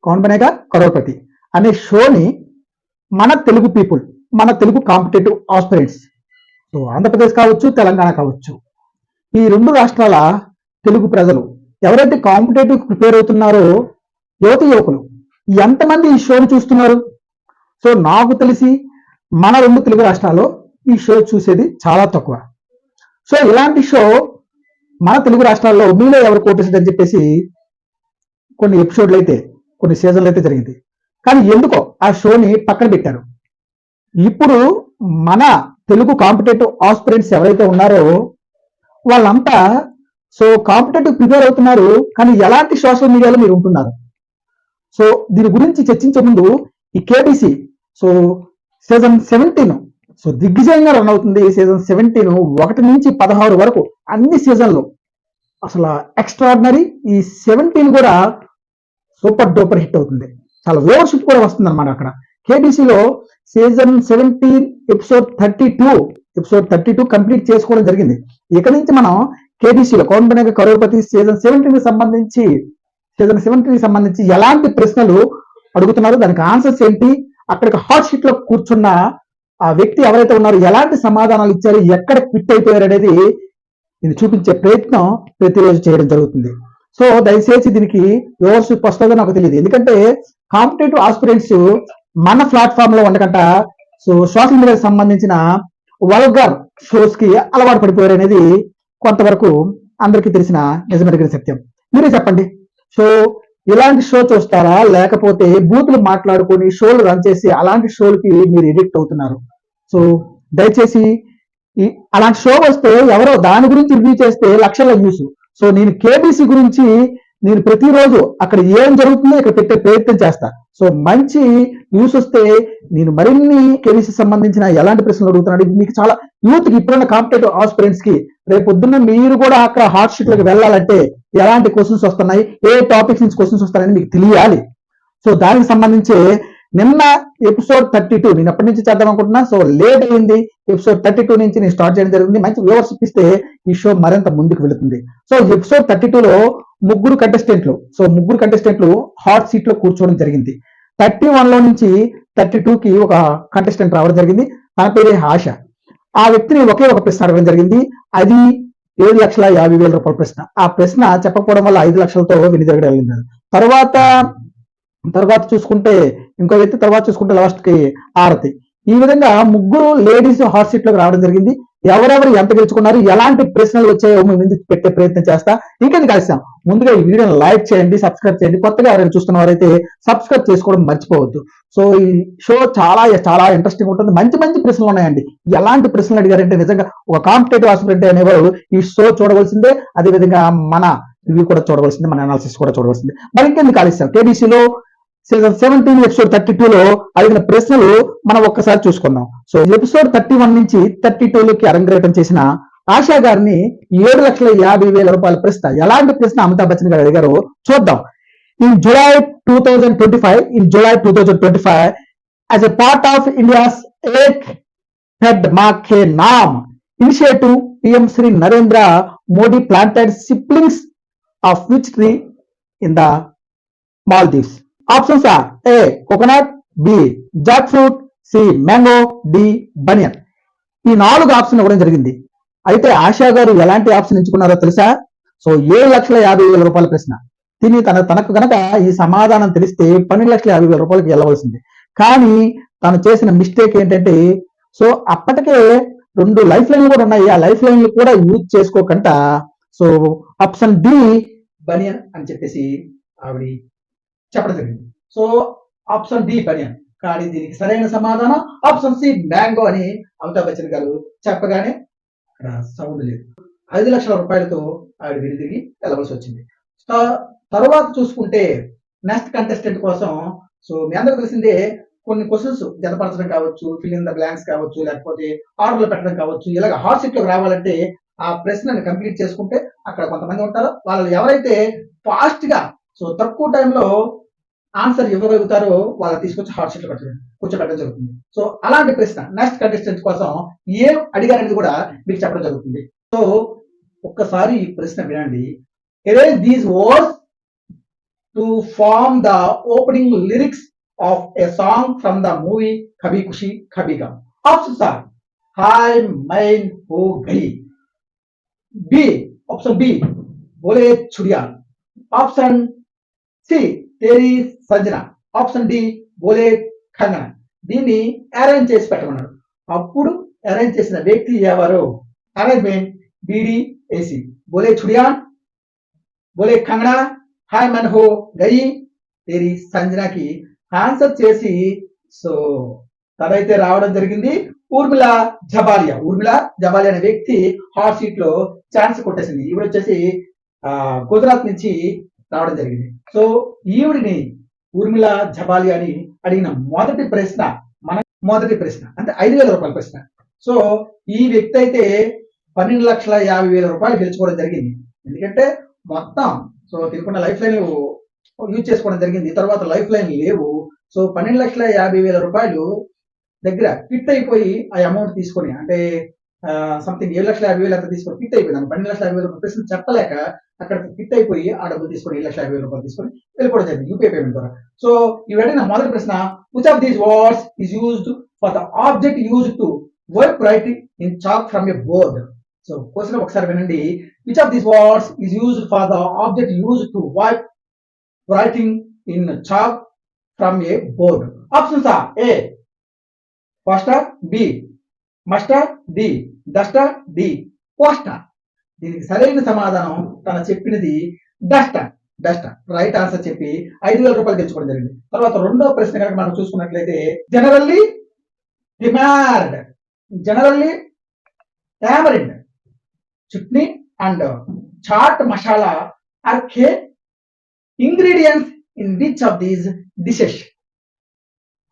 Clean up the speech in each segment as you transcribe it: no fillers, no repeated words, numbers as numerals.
కౌన్ బనేగా కరోడ్పతి అనే షోని మన తెలుగు పీపుల్, మన Telugu competitive aspirants, so Andhra Pradesh కావచ్చు, తెలంగాణ కావచ్చు, ఈ రెండు రాష్ట్రాల తెలుగు ప్రజలు ఎవరైతే కాంపిటేటివ్ ప్రిపేర్ అవుతున్నారో యువకులు ఎంతమంది ఈ షోని చూస్తున్నారు? సో నాకు తెలిసి మన రెండు తెలుగు రాష్ట్రాల్లో ఈ షో చూసేది చాలా తక్కువ. సో ఇలాంటి షో మన తెలుగు రాష్ట్రాల్లో మీలో ఎవరు కోటేసిందని చెప్పేసి కొన్ని ఎపిసోడ్లు అయితే, కొన్ని సీజన్లు అయితే జరిగింది. కానీ ఎందుకో ఆ షోని పక్కన పెట్టారు. ఇప్పుడు మన తెలుగు కాంపిటేటివ్ ఆస్పిరెంట్స్ ఎవరైతే ఉన్నారో వాళ్ళంతా సో కాంపిటేటివ్ ప్రిపేర్ అవుతున్నారు, కానీ ఎలాంటి సోషల్ మీడియాలో మీరు ఉంటున్నారు? సో దీని గురించి చర్చించే ముందు ఈ కేబీసీ సో సీజన్ 17 సో దిగ్విజయంగా రన్ అవుతుంది. సీజన్ 17 1 నుంచి 16 వరకు అన్ని సీజన్లు అసలు ఎక్స్ట్రాడినరీ. ఈ 17 కూడా సూపర్ డూపర్ హిట్ అవుతుంది. చాలా వ్యూవర్షిప్ కూడా వస్తుంది అనమాట. అక్కడ కేబీసీలో సీజన్ 17 ఎపిసోడ్ 32 కంప్లీట్ చేసుకోవడం జరిగింది. ఇక నుంచి మనం కేబీసీలో కౌన్ బనేగా కరోడ్పతి సీజన్ 17 సంబంధించి ఎలాంటి ప్రశ్నలు అడుగుతున్నారు, దానికి ఆన్సర్స్ ఏంటి, అక్కడికి హాట్ షీట్ లో కూర్చున్న ఆ వ్యక్తి ఎవరైతే ఉన్నారో ఎలాంటి సమాధానాలు ఇచ్చారు, ఎక్కడ క్విట్ అయిపోయారు అనేది ఇది చూపించే ప్రయత్నం ప్రతిరోజు చేయడం జరుగుతుంది. సో దయచేసి దీనికి వ్యూవర్షిప్ వస్తుందో నాకు తెలియదు, ఎందుకంటే కాంపిటేటివ్ ఆస్పిరెంట్స్ మన ప్లాట్ఫామ్ లో ఉండకంట సో సోషల్ మీడియాకి సంబంధించిన వల్గర్ షోస్ కి అలవాటు పడిపోయారు అనేది కొంతవరకు అందరికీ తెలిసిన నిజమైన సత్యం. మీరే చెప్పండి. సో ఇలాంటి షో చూస్తారా, లేకపోతే బూతులు మాట్లాడుకొని షోలు రన్ చేసి అలాంటి షోలకి మీరు ఎడిక్ట్ అవుతున్నారు? సో దయచేసి అలాంటి షో వస్తే ఎవరో దాని గురించి రివ్యూ చేస్తే లక్షల వ్యూస్. సో నేను కేబీసీ గురించి నేను ప్రతిరోజు అక్కడ ఏం జరుగుతుందో ఇక్కడ పెట్టే ప్రయత్నం చేస్తా. సో మంచి న్యూస్ వస్తే నేను మరిన్ని కేబీసీ సంబంధించిన ఎలాంటి ప్రశ్నలు అడుగుతున్నాడు, మీకు చాలా యూత్ కి ఇప్పుడున్న కాంపిటేటివ్ ఆస్పిరెంట్స్ కి రేపు పొద్దున్న మీరు కూడా అక్కడ హాట్ షీట్ లోకి వెళ్ళాలంటే ఎలాంటి క్వశ్చన్స్ వస్తున్నాయి, ఏ టాపిక్స్ నుంచి క్వశ్చన్స్ వస్తున్నాయని మీకు తెలియాలి. సో దానికి సంబంధించి నిన్న ఎపిసోడ్ 32 నేను ఎప్పటి నుంచి చేద్దాం అనుకుంటున్నా, సో లేట్ అయింది. ఎపిసోడ్ 32 నుంచి నేను స్టార్ట్ చేయడం జరిగింది. మంచి వ్యూవర్షిప్ ఇస్తే ఈ షో మరింత ముందుకు వెళుతుంది. సో ఎపిసోడ్ 32లో ముగ్గురు కంటెస్టెంట్లు హాట్ సీట్ లో కూర్చోవడం జరిగింది. 31 లో నుంచి 32కి ఒక కంటెస్టెంట్ రావడం జరిగింది. తన పేరే ఆశ. ఆ వ్యక్తిని ఒకే ఒక ప్రశ్న అడగడం జరిగింది. అది 7,50,000 రూపాయల ప్రశ్న. ఆ ప్రశ్న చెప్పకపోవడం వల్ల 5 లక్షలతో వెనుదిరగడం జరిగింది. తర్వాత చూసుకుంటే ఇంకో వ్యక్తి, తర్వాత చూసుకుంటే లాస్ట్ కి ఆరతి. ఈ విధంగా ముగ్గురు లేడీస్ హాట్ సీట్ లోకి రావడం జరిగింది. ఎవరెవరు ఎంత గెలుచుకున్నారు, ఎలాంటి ప్రశ్నలు వచ్చాయో ముందు పెట్టే ప్రయత్నం చేస్తా. ఇంకెందుకు కలిసాం, ముందుగా ఈ వీడియోని లైక్ చేయండి, సబ్స్క్రైబ్ చేయండి. కొత్తగా ఎవరైనా చూస్తున్న వారైతే సబ్స్క్రైబ్ చేసుకోవడం మర్చిపోవద్దు. సో ఈ షో చాలా చాలా ఇంట్రెస్టింగ్ ఉంటుంది. మంచి ప్రశ్నలు ఉన్నాయండి. ఎలాంటి ప్రశ్నలు అడిగారంటే నిజంగా ఒక కాంపిటేటివ్ ఆస్పిరెంట్ అనేవారు ఈ షో చూడవలసిందే. అదేవిధంగా మన రివ్యూ కూడా చూడవలసిందే, మన అనాలిసిస్ కూడా చూడవలసిందే. మరి ఇంకెందుకు కలిసాం, కేబీసీలో సీజన్ 17 ఎపిసోడ్ 32లో అడిగిన ప్రశ్నలు మనం ఒక్కసారి చూసుకుందాం. సో ఎపిసోడ్ 31 నుంచి 32లోకి అరంగేటం చేసిన ఆశా గారిని 7,50,000 రూపాయల ప్రశ్న, ఎలాంటి ప్రశ్న అమితాబ్ బచ్చన్ గారు అడిగారో చూద్దాం. In July 2025 as a part of India's Ek Ped Maa Ke Naam initiative, PM Shri Narendra Modi planted saplings of which tree in the Maldives? Options are A. Coconut, B. Jackfruit, C. Mango, D. Banyan. ఈ 4 option ఇవ్వడం జరిగింది. అయితే ఆశా గారు ఎలాంటి option ఎంచుకున్నారో తెలుసా? So 7,50,000 రూపాయల ప్రశ్న. తనకు గనక ఈ సమాధానం తెలిస్తే 12,50,000 రూపాయలకి వెళ్ళవలసింది. కానీ తను చేసిన మిస్టేక్ ఏంటంటే, సో అప్పటికే 2 లైఫ్ లైన్లు కూడా ఉన్నాయి. ఆ లైఫ్ లైన్లు కూడా యూజ్ చేసుకోకుండా సో ఆప్షన్ డి బనియన్ అని చెప్పేసి ఆవిడ చెప్పడం జరిగింది. సో ఆప్షన్ డి బనియన్, కానీ దీనికి సరైన సమాధానం ఆప్షన్ సి మ్యాంగో అని అమితాబ్ బచ్చన్ గారు చెప్పగానే అక్కడ సౌండ్ లేదు. 5 లక్షల రూపాయలతో ఆవిడ విడిదిరిగి వెళ్ళవలసి వచ్చింది. తర్వాత చూసుకుంటే నెక్స్ట్ కంటెస్టెంట్ కోసం సో మీ అందరూ తెలిసిందే కొన్ని క్వశ్చన్స్ జతపరచడం కావచ్చు, ఫిల్ ఇన్ ద బ్లాంక్స్ కావచ్చు, లేకపోతే ఆర్డర్లు పెట్టడం కావచ్చు. ఇలాగ హాట్ సీట్ లోకి రావాలంటే ఆ ప్రశ్నని కంప్లీట్ చేసుకుంటే అక్కడ కొంతమంది ఉంటారు. వాళ్ళు ఎవరైతే ఫాస్ట్ గా సో తక్కువ టైంలో ఆన్సర్ ఇవ్వగలుగుతారో వాళ్ళని తీసుకొచ్చి హాట్ సీట్ లో కూర్చోబెట్టడం జరుగుతుంది. సో అలాంటి ప్రశ్న నెక్స్ట్ కంటెస్టెంట్ కోసం ఏం అడిగారనేది కూడా మీకు చెప్పడం జరుగుతుంది. సో ఒక్కసారి ఈ ప్రశ్న వినండి. Erase these words to form the opening lyrics of a song from the movie Kabhi Khushi Kabhi Gham? Options are హాయ్ మైన్ హో గయి, బి ఆప్షన్ బి బోలే చుడియా, ఆప్షన్ సి తేరీ సంజన, ఆప్షన్ డి బోలే ఖంగన. దీన్ని అరేంజ్ చేసి పెట్టమన్నాడు. అప్పుడు అరేంజ్ చేసిన వ్యక్తి ఎవరు? అరేంజ్మెంట్ BDAC, బోలే చుడియా, బోలే ఖంగన, హాయ్ మన్ హో గయి, తేరీ సంజనకి ఆన్సర్ చేసి సో తనైతే రావడం జరిగింది ఊర్మిళ జబాలియా. ఊర్మిళ జబాలియా అనే వ్యక్తి హాట్ సీట్ లో ఛాన్స్ కొట్టేసింది. ఈవిడ వచ్చేసి గుజరాత్ నుంచి రావడం జరిగింది. సో ఈవిడిని ఊర్మిళ జబాలియాని అడిగిన మొదటి ప్రశ్న అంటే 5,000 రూపాయల ప్రశ్న. సో ఈ వ్యక్తి అయితే 12,50,000 రూపాయలు గెలుచుకోవడం జరిగింది. ఎందుకంటే మొత్తం so Tirupati life line use చేసుకోవడం జరిగింది. తర్వాత లైఫ్ లైన్ లేవు. సో 12,50,000 రూపాయలు దగ్గర ఫిట్ అయిపోయి ఆ అమౌంట్ తీసుకొని అంటే సంథింగ్ 7,50,000 అంతా తీసుకొని ఫిట్ అయిపోయింది. 12,50,000 ప్రశ్న చెప్పలేక అక్కడ ఫిట్ అయిపోయి ఆ డబ్బులు తీసుకొని 7,50,000 తీసుకొని వెళ్ళిపోవడం జరిగింది యూపీఐ పేమెంట్ ద్వారా. సో ఇవన్నీ నా మొదటి ప్రశ్న, which of these words is used for the object used to work writing in chalk from a board? So question ఒకసారి వినండి. Which of these words is used for the object used to work writing in chalk from a board? Options are A faster, B muster, D duster, D poster. దీనికి సరైన సమాధానం తన చెప్పినది Duster. Right answer చెప్పి 5,000 రూపాయలు గెలుచుకోవడం జరిగింది. తర్వాత రెండో ప్రశ్న కనుక మనం చూసుకున్నట్లయితే generally demand, generally tamarind, chutney and chaat masala are key ingredients in which of these dishes?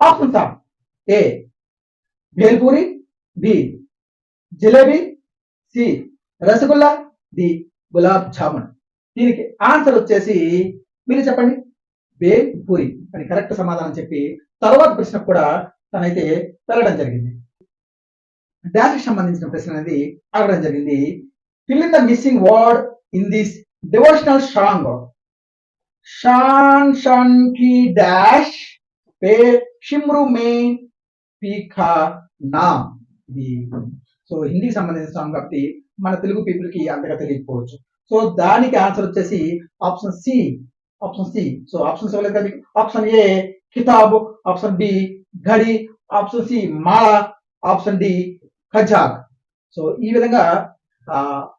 Options are A bhel puri, B jalebi, C rasgulla, D gulab jamun. దీనికి ఆన్సర్ వచ్చేసి మీరు చెప్పండి. బేల్ పూరి అని కరెక్ట్ సమాధానం చెప్పి తర్వాత ప్రశ్న కూడా తనైతే వెళ్ళడం జరిగింది. డాష్ సంబంధించిన ప్రశ్న అనేది అడగడం జరిగింది. Fill in the missing word in this devotional song. Shan ki dash pe shimru mein pika naam. So హిందీకి సంబంధించిన సాంగ్ కాబట్టి మన తెలుగు పీపుల్ కి అంతగా తెలియకపోవచ్చు. సో దానికి ఆన్సర్ వచ్చేసి ఆప్షన్ సి. సో ఆప్షన్స్ ఇవ్వలేదు కదా. ఆప్షన్ ఏ కితాబ్, ఆప్షన్ బి ఘడి, ఆప్షన్ సి మాలా, ఆప్షన్ డి ఖజాక్. సో ఈ విధంగా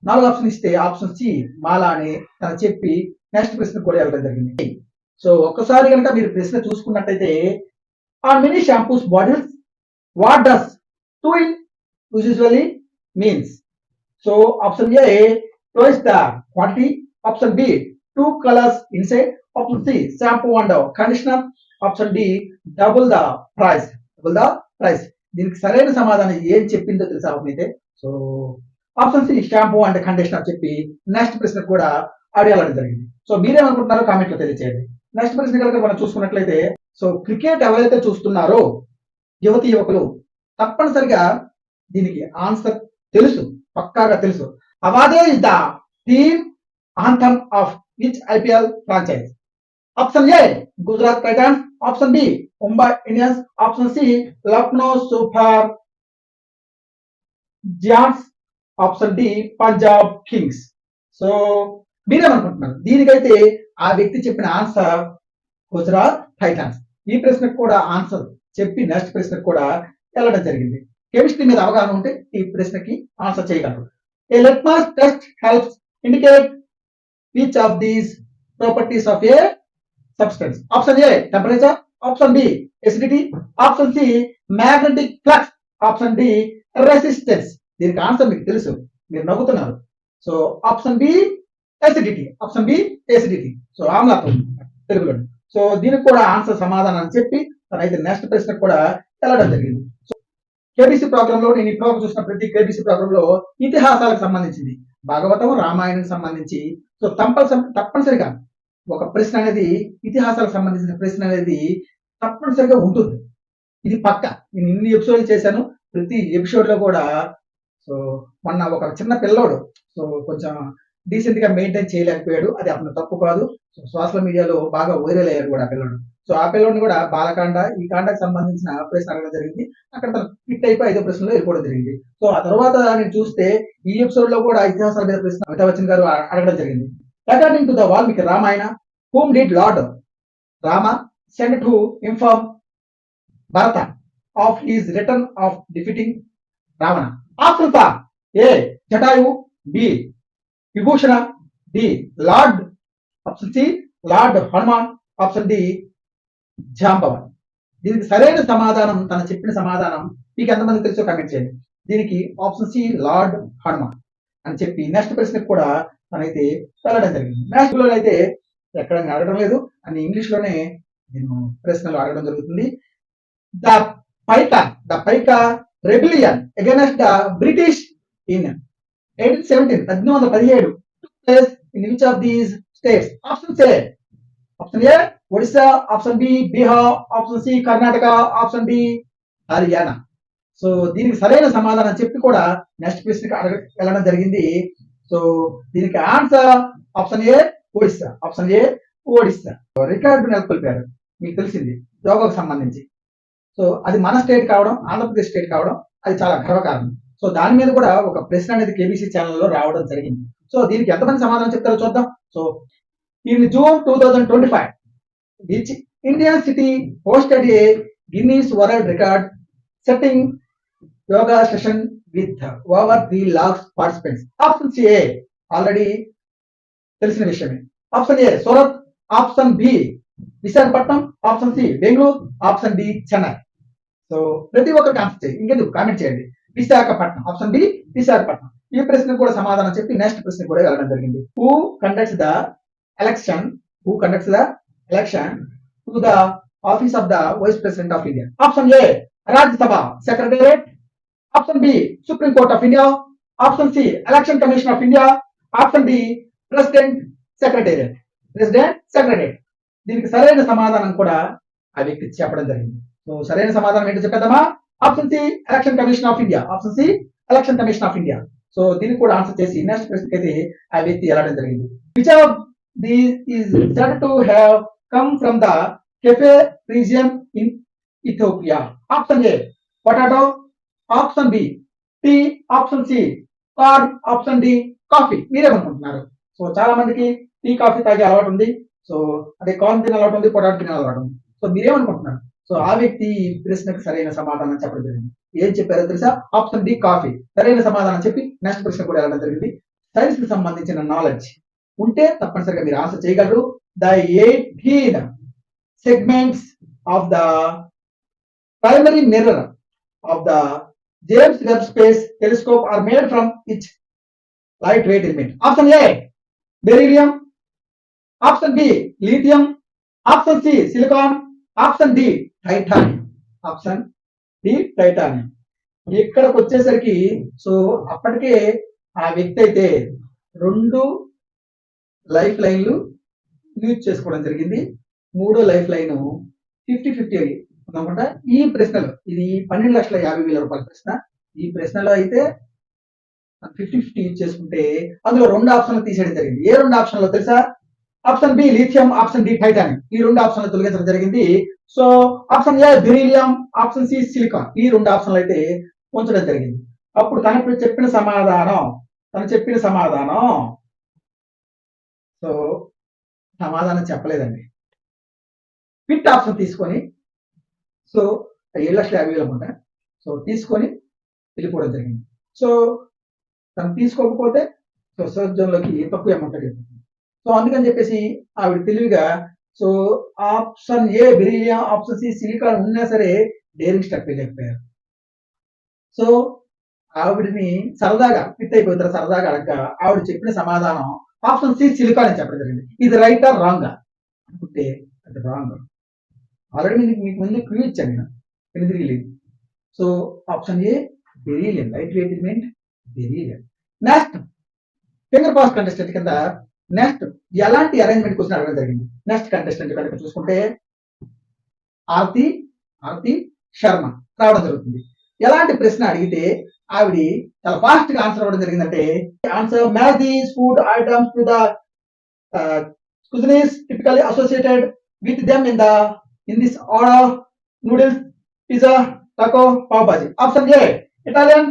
4 ఆప్షన్ ఇస్తే ఆప్షన్ సి మాలా అని తను చెప్పి నెక్స్ట్ ప్రశ్న కూడా వెళ్ళడం జరిగింది. సో ఒక్కసారి కనుక మీరు ప్రశ్న చూసుకున్నట్టయితే on many shampoos bottles what does two in usually means? So option A twice the quantity, option B 2 colors inside, option C shampoo and conditioner, option D double the price. దీనికి సరైన సమాధానం ఏం చెప్పిందో తెలుసా అయితే? So option C shampoo and conditioner చెప్పి next ప్రశ్న కూడా అడగడం జరిగింది. సో మీరేమనుకుంటున్నారో కామెంట్ లో తెలియజేయండి. నెక్స్ట్ ప్రశ్న కనుక మనం చూసుకున్నట్లయితే సో క్రికెట్ ఎవరైతే చూస్తున్నారో యువతి యువకులు తప్పనిసరిగా దీనికి ఆన్సర్ తెలుసు, పక్కాగా తెలుసు. అవాదే is the team anthem of which IPL franchise? Option A Gujarat Titans, option B Mumbai Indians, option C Lucknow Super Giants, option D Punjab Kings. So మీరేమనుకుంటున్నారు? దీనికైతే ఆ వ్యక్తి చెప్పిన ఆన్సర్ గుజరాత్ టైటన్స్. ఈ ప్రశ్నకు కూడా ఆన్సర్ చెప్పి నెక్స్ట్ ప్రశ్నకు కూడా వెళ్ళడం జరిగింది. కెమిస్ట్రీ మీద అవగాహన ఉంటే ఈ ప్రశ్నకి ఆన్సర్ చేయగలరు. A litmus test helps indicate which of these properties of a substance? Option A temperature, option B acidity, option C magnetic flux, option D resistance. దీనికి ఆన్సర్ మీకు తెలుసు, మీరు నవ్వుతున్నారు. So option B acidity. So ఆమ్లత్వం తెలుగులో. So దీనికి కూడా answer సమాధానం చెప్పి తనైతే నెక్స్ట్ ప్రశ్న కూడా వెళ్ళడం జరిగింది. కేబీసీ ప్రోగ్రామ్ లో నేను ఇప్పుడు చూసిన ప్రతి కేబీసీ ప్రోగ్రామ్ లో ఇతిహాసాలకు సంబంధించింది, భాగవతం రామాయణానికి సంబంధించి సో తప్పనిసరిగా ఒక ప్రశ్న అనేది ఇతిహాసాలకు సంబంధించిన ప్రశ్న అనేది తప్పనిసరిగా ఉంటుంది. ఇది పక్క. నేను ఇన్ని ఎపిసోడ్లు చేశాను, ప్రతి ఎపిసోడ్ లో కూడా సో మొన్న ఒక చిన్న పిల్లోడు సో కొంచెం డీసెంట్ గా మెయింటైన్ చేయలేకపోయాడు. అది అతను తప్పు కాదు. సోషల్ మీడియాలో బాగా వైరల్ అయ్యారు కూడా ఆ పిల్లడు. సో ఆ పిల్లోడిని కూడా బాలకాండ ఈ కాండకు సంబంధించిన ప్రశ్న అడగడం జరిగింది. అక్కడ తను ఫిట్ అయిపోయి 5వ ప్రశ్నలో వెళ్ళిపోవడం జరిగింది. సో ఆ తర్వాత నేను చూస్తే ఈ ఎపిసోడ్ లో కూడా ఇతిహాసాల మీద ప్రశ్న అమితాబ్ బచ్చన్ గారు అడగడం జరిగింది. According to the Valmiki Ramayana, whom did Lord Rama send to inform Bharata of his return of defeating Ravana? Options are A. Jatayu, B. Vibhushana, D. Lord, option C. Lord Hanuman, option D. జాంబవన్. దీనికి సరైన సమాధానం తను చెప్పిన సమాధానం మీకు ఎంతమంది తెలుసో comment చేయండి. దీనికి ఆప్షన్ సి లార్డ్ హనుమాన్ అని చెప్పి నెక్స్ట్ ప్రశ్నకు కూడా తనైతే వెళ్ళడం జరిగింది. నెక్స్ట్ లో అయితే ఎక్కడ అడగడం లేదు అని ఇంగ్లీష్ లోనే నేను ప్రశ్నలు అడగడం జరుగుతుంది. The Paika rebellion against the British in 1817 place in which of these states? Option A Odisha, option B Bihar, option C Karnataka, option D Haryana. So దీనికి సరైన సమాధానం చెప్పి కూడా నెక్స్ట్ ప్రశ్నకి వెళ్ళడం జరిగింది. సో దీనికి answer option A Odisha. Option A Odisha. Record నెలకొల్పారు, మీకు తెలిసింది యోగాకు సంబంధించి. సో అది మన స్టేట్ కావడం, ఆంధ్రప్రదేశ్ స్టేట్ కావడం అది చాలా గర్వకారణం. సో దాని మీద కూడా ఒక ప్రశ్న అనేది కేబీసీ ఛానల్లో రావడం జరిగింది. సో దీనికి ఎంతమంది సమాధానం చెప్తారో చూద్దాం. So in June 2025 which Indian city hosted a Guinness World Record setting yoga session with over 3 lakhs participants? Option A already తెలిసిన విషయమే. Option A Surat, option B Visakhapatnam, option C Bengaluru, option D Chennai. So ప్రతి ఒక్కరికి answer చేయండి, ఇంకెందుకు comment చేయండి. Visakhapatnam, option B Visakhapatnam. ఈ ప్రశ్నకు కూడా సమాధానం చెప్పి నెక్స్ట్ ప్రశ్న కూడా వెళ్ళడం జరిగింది. Who conducts the election to the office of the Vice President of India? Option A, Rajya Sabha Secretariat. Option B, Supreme Court of India. Option C, Election Commission of India. Option D, President Secretariat. దీనికి సరైన సమాధానం కూడా ఆ వ్యక్తి చెప్పడం జరిగింది. So సరైన సమాధానం ఏంటో చెప్పేద్దామా? Option C election commission of India. Option C election commission of India. So దీనికి కూడా ఆన్సర్ చేసి నెక్స్ట్ ప్రశ్నకి అయితే ఆ వ్యక్తి వెళ్ళడం జరిగింది. Which of these is said to have come from the Kefe region in Ethiopia? Option A, potato. Option B, tea. Option C, corn. Option D, coffee. మీరేమనుకుంటున్నారు? సో చాలా మందికి టీ కాఫీ తాగే అలవాటు ఉంది. సో అదే కార్న్ తినే అలవాటు ఉంది, పొటాటో తినే అలవాటు ఉంది. సో మీరేమనుకుంటున్నారు? సో ఆ వ్యక్తి ప్రశ్నకు సరైన సమాధానం చెప్పడం జరిగింది. ఏం చెప్పారో తెలుసా? Option D coffee. సరైన సమాధానం చెప్పి నెక్స్ట్ ప్రశ్న కూడా వెళ్ళడం జరిగింది. సైన్స్ కి సంబంధించిన నాలెడ్జ్ ఉంటే తప్పనిసరిగా మీరు ఆన్సర్ చేయగలరు. The 18 segments of the primary mirror of the James Webb Space Telescope are made from which lightweight element? Option A, beryllium. Option B, lithium. Option C, silicon. Option D, titanium. Option D, titanium. ఇక్కడికి వచ్చేసరికి so అప్పటికే ఆ వ్యక్తి అయితే 2 life లైన్లు use చేసుకోవడం జరిగింది. 3వ లైఫ్ లైన్ 50-50 అనమాట. ఈ ప్రశ్నలో ఇది 12,50,000 రూపాయల ప్రశ్న. ఈ ప్రశ్నలో అయితే 50-50 యూజ్ చేసుకుంటే అందులో 2 ఆప్షన్లు తీసేయడం జరిగింది. ఏ 2 ఆప్షన్లో తెలుసా? Option B lithium, option D titanium. ఈ 2 ఆప్షన్లు తొలగించడం జరిగింది. So option A beryllium, option C silicon. ఈ 2 ఆప్షన్లు అయితే ఉంచడం జరిగింది. అప్పుడు తను చెప్పిన సమాధానం సో సమాధానం చెప్పలేదండి. ఫిట్ ఆప్షన్ తీసుకొని సో 7,50,000 అనుకుంటా. సో తీసుకొని వెళ్ళిపోవడం జరిగింది. సో తను తీసుకోకపోతే సో సర్చ్ జోన్ లోకి తక్కువ అమౌంట్ వెళ్ళిపోతుంది. సో అందుకని చెప్పేసి ఆవిడ తెలివిగా so option A beryllium, option C silicon ఉన్నా సరే డేరింగ్ స్టెప్ వెళ్ళకపోయారు. సో ఆవిడని సరదాగా ఫిట్ అయిపోతారు, సరదాగా అడగగా ఆవిడ చెప్పిన సమాధానం ఆప్షన్ సి సిలికాన్ అని చెప్పడం జరిగింది. ఇది రైట్ ఆర్ రాంగ్ అనుకుంటే అది రాంగ్. ఆల్రెడీ మీకు ముందు క్లూ ఇచ్చాను నేను, తిరిగి లేదు. So option A beryllium, light weight element beryllium. Next finger pass contestant కింద నెక్స్ట్ ఎలాంటి అరేంజ్మెంట్ క్వశ్చన్ అడగడం జరిగింది. నెక్స్ట్ కంటెస్టెంట్ కనుక చూసుకుంటే ఆర్తి శర్మ రావడం జరుగుతుంది. ఎలాంటి ప్రశ్న అడిగితే ఆవిడ చాలా ఫాస్ట్ గా ఆన్సర్ అవ్వడం జరిగిందంటే answer match these food items to the cuisines typically associated with them in this order: noodles, pizza, taco, pav bhaji. Option A Italian,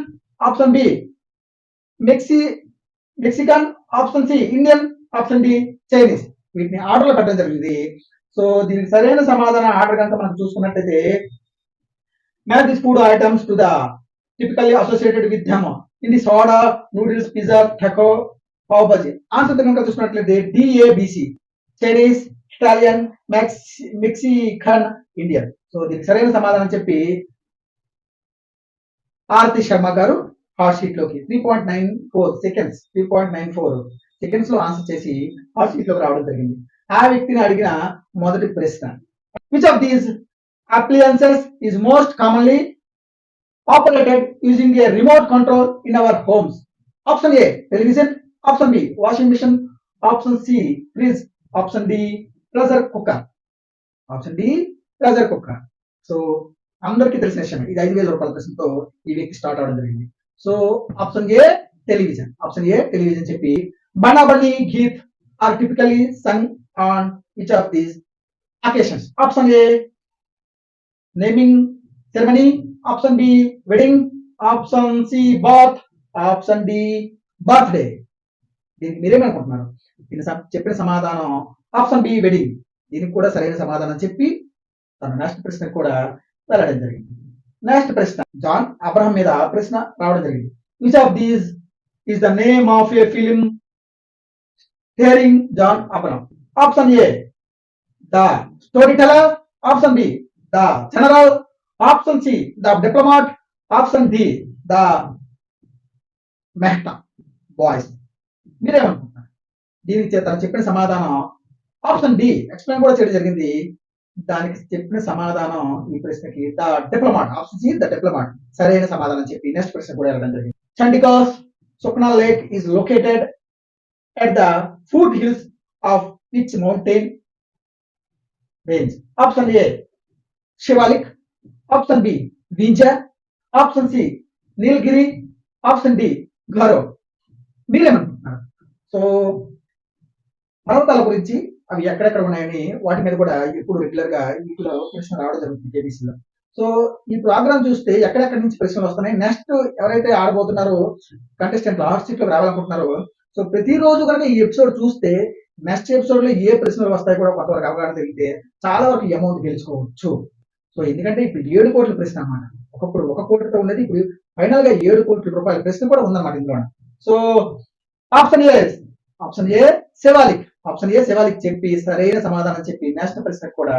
option B Mexican, option C Indian, option D Chinese. వీటిని order లో పెట్టడం జరిగింది. So దీనికి సరైన సమాధానం order కనుక మనం చూసుకున్నట్టయితే match this food items to the typically associated with them in the soda, noodles, pizza, taco, pav bhaji. Answer కనుక చూసుకున్నట్లయితే D A B C Chinese, Italian, Mexican, Indian. So దీనికి సరైన సమాధానం చెప్పి ఆరతి శర్మ గారు హాట్ షీట్ లోకి 3.94 సెకండ్స్ లో ఆన్సర్ చేసి హాట్ షీట్ లోకి రావడం జరిగింది. ఆ వ్యక్తిని అడిగిన మొదటి ప్రశ్న, which of these appliances is most commonly operated using a remote control in our homes? Option A television, option B washing machine, option C fridge, option D pressure cooker. Option D pressure cooker. So అందరికీ తెలిసిన విషయం ఇది. 5,000 రూపాయల ప్రశ్నతో ఈ వ్యక్తి start అవడం జరిగింది. So option A television. Option A television చెప్పి బనాబలి గీత్ are typically sung on which of these occasions? Option A naming ceremony, option B wedding, option C bath, option D birthday. దీనికి మీరేమనుకుంటున్నారు? దీని చెప్పిన సమాధానం ఆప్షన్ బి వెడ్డింగ్. దీనికి కూడా సరైన సమాధానం చెప్పి తన నెక్స్ట్ ప్రశ్న కూడా వెళ్ళడం జరిగింది. నెక్స్ట్ ప్రశ్న జాన్ అబ్రహం మీద ప్రశ్న రావడం జరిగింది. Which of these is the name of a film starring John Abraham? Option A the story teller, option B the general, option C the diplomat, option D the Mehta boys. మీరేమనుకుంటున్నారు? దీనికి తను చెప్పిన సమాధానం option D explain కూడా చేయడం జరిగింది. దానికి చెప్పిన సమాధానం ఈ ప్రశ్నకి the diplomat. Option C the diplomat సరైన సమాధానం చెప్పి నెక్స్ట్ ప్రశ్న కూడా వెళ్ళడం జరిగింది. Chandigarh's Sukhna lake is located at the foothills of which mountain range? Option A Shivalik, option B Vindhya, option C Nilgiri, option D Garo. మీరేమనుకుంటున్నారు? సో పర్వతాల గురించి అవి ఎక్కడెక్కడ ఉన్నాయని వాటి మీద కూడా ఇప్పుడు రెగ్యులర్ గా వీటిలో ప్రశ్న రావడం జరుగుతుంది కేబీసీలో. సో ఈ ప్రోగ్రామ్ చూస్తే ఎక్కడెక్కడి నుంచి ప్రశ్నలు వస్తున్నాయి, నెక్స్ట్ ఎవరైతే ఆడబోతున్నారో కంటెస్టెంట్ హాట్ సీట్ లో రావాలనుకుంటున్నారో, సో ప్రతిరోజు కనుక ఈ ఎపిసోడ్ చూస్తే నెక్స్ట్ ఎపిసోడ్ లో ఏ ప్రశ్నలు వస్తాయి కూడా కొంతవరకు అవగాహన తెలిగితే చాలా వరకు అమౌంట్ గెలుచుకోవచ్చు. సో ఎందుకంటే ఇప్పుడు 7 కోట్ల ప్రశ్న అన్నమాట. ఒకప్పుడు 1 కోటితో ఉన్నది ఇప్పుడు ఫైనల్ గా 7 కోట్ల రూపాయల ప్రశ్న కూడా ఉందన్నమాట ఇందులో. So option A Shivalik. Option A Shivalik చెప్పి సరైన సమాధానం చెప్పి నెక్స్ట్ ప్రశ్న కూడా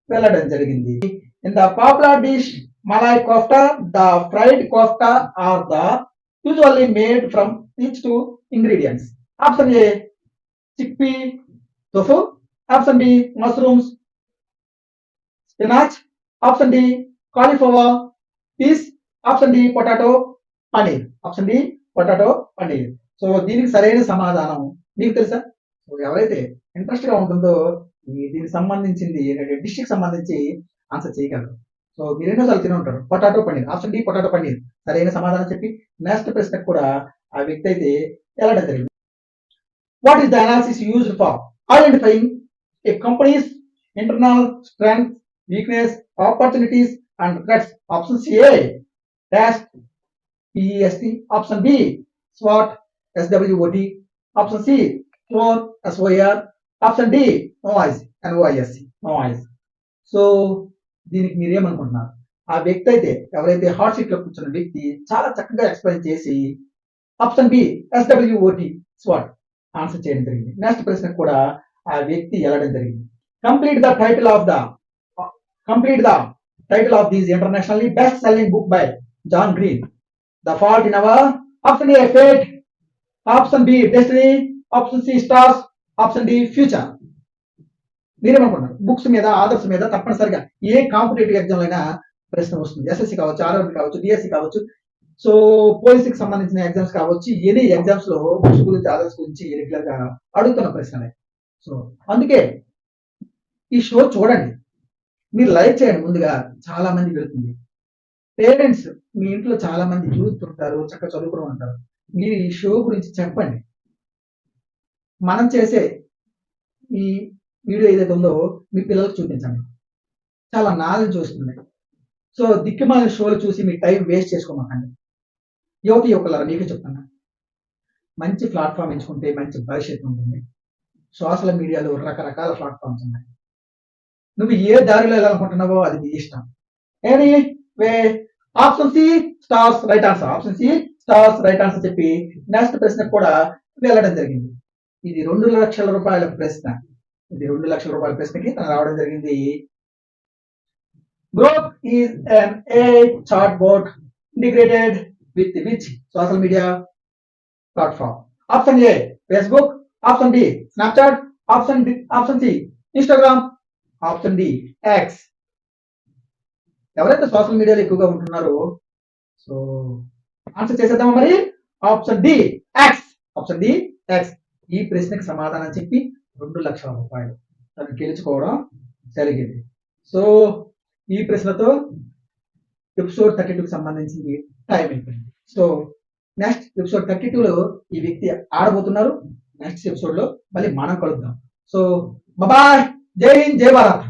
వెళ్ళడం జరిగింది. In the popular dish malai kofta, the fried kofta are the usually made from each 2 ingredients? Option A chickpea tofu, option B mushrooms spinach, option D cauliflower peas, option D potato paneer. Option D potato paneer. So దీనికి సరైన సమాధానం మీకు తెలుసా? So ఎవరైతే interest గా ఉంటుందో దీనికి సంబంధించింది డిష్ కి సంబంధించి ఆన్సర్ చేయగలరు. సో మీరు ఎన్నోసార్లు తిని ఉంటారు potato paneer. Option D potato paneer సరైన సమాధానం చెప్పి నెక్స్ట్ ప్రశ్నకు కూడా ఆ వ్యక్తి అయితే వెళ్ళడం జరిగింది. What is the analysis used for identifying a companies internal strength, weakness, opportunities and threats? Option A dash PEST, option B SWOT SWOT, option C SWOR SOR, option D NOISE. So దీనికి మీరేమనుకుంటున్నారు? ఆ వ్యక్తి అయితే ఎవరైతే hot seat లో కూర్చున్న వ్యక్తి చాలా చక్కగా ఎక్స్ప్లెయిన్ చేసి option B SWOT SWOT answer చేయడం జరిగింది. నెక్స్ట్ ప్రశ్న కూడా ఆ వ్యక్తి వెళ్ళడం జరిగింది. Complete the title of this internationally best selling book by John Green. The fault in our. Option A fate, option B destiny, option C stars, option D future. మీరేమనుకుంటున్నారు? Books మీద ఆథర్స్ మీద తప్పనిసరిగా ఏ కాంపిటేటివ్ ఎగ్జామ్ అయినా ప్రశ్న వస్తుంది. SSC కావచ్చు, RRB కావచ్చు, DSC కావచ్చు, సో పోలీస్ కి సంబంధించిన ఎగ్జామ్స్ కావచ్చు, ఎనీ ఎగ్జామ్స్ లో బుక్స్ గురించి ఆథర్స్ గురించి రెగ్యులర్ గా అడుగుతున్న ప్రశ్నలే. సో అందుకే ఈ షో చూడండి, మీరు లైక్ చేయండి. ముందుగా చాలా మంది వెళ్తుంది. పేరెంట్స్ మీ ఇంట్లో చాలా మంది యూత్ ఉంటారు, చక్కగా చదువుకుని ఉంటారు. మీరు ఈ షో గురించి చెప్పండి. మనం చేసే ఈ వీడియో ఏదైతే ఉందో మీ పిల్లలకు చూపించండి. చాలా నాలెడ్జ్ వస్తుంది. సో దిక్కుమాలిన షోలు చూసి మీ టైం వేస్ట్ చేసుకోమాకండి. యువతి యువకులారా మీకే చెప్తున్నా. మంచి ప్లాట్ఫామ్ ఎంచుకుంటే మంచి భవిష్యత్తు ఉంటుంది. సోషల్ మీడియాలో రకరకాల ప్లాట్ఫామ్స్ ఉన్నాయి. నువ్వు ఏ దారిలో వెళ్ళాలనుకుంటున్నావో అది నీ ఇష్టం. ఏది వే option C stars right answer, option C stars right answer చెప్పి నెక్స్ట్ ప్రశ్నకు కూడా వెళ్ళడం జరిగింది. ఇది 2,00,000 రూపాయల ప్రశ్న. ఇది 2,00,000 రూపాయల ప్రశ్నకి తను రావడం జరిగింది. Grok is an AI chatbot integrated with which social media platform? Option A Facebook, option B Snapchat, option C Instagram, option D X. ఎవరైతే సోషల్ మీడియాలో ఎక్కువగా ఉంటున్నారో సో ఆన్సర్ చేసేద్దామా మరి? Option D X, option D X. ఈ ప్రశ్నకు సమాధానం చెప్పి 2,00,000 రూపాయలు తను గెలుచుకోవడం జరిగింది. సో ఈ ప్రశ్నతో ఎపిసోడ్ 32కి సంబంధించి టైం అయిపోయింది. సో నెక్స్ట్ ఎపిసోడ్ 32లో ఈ వ్యక్తి ఆడబోతున్నారు. నెక్స్ట్ ఎపిసోడ్ లో మళ్ళీ మనం కలుద్దాం. సో బాయ్, జై హింద్, జై భారత్.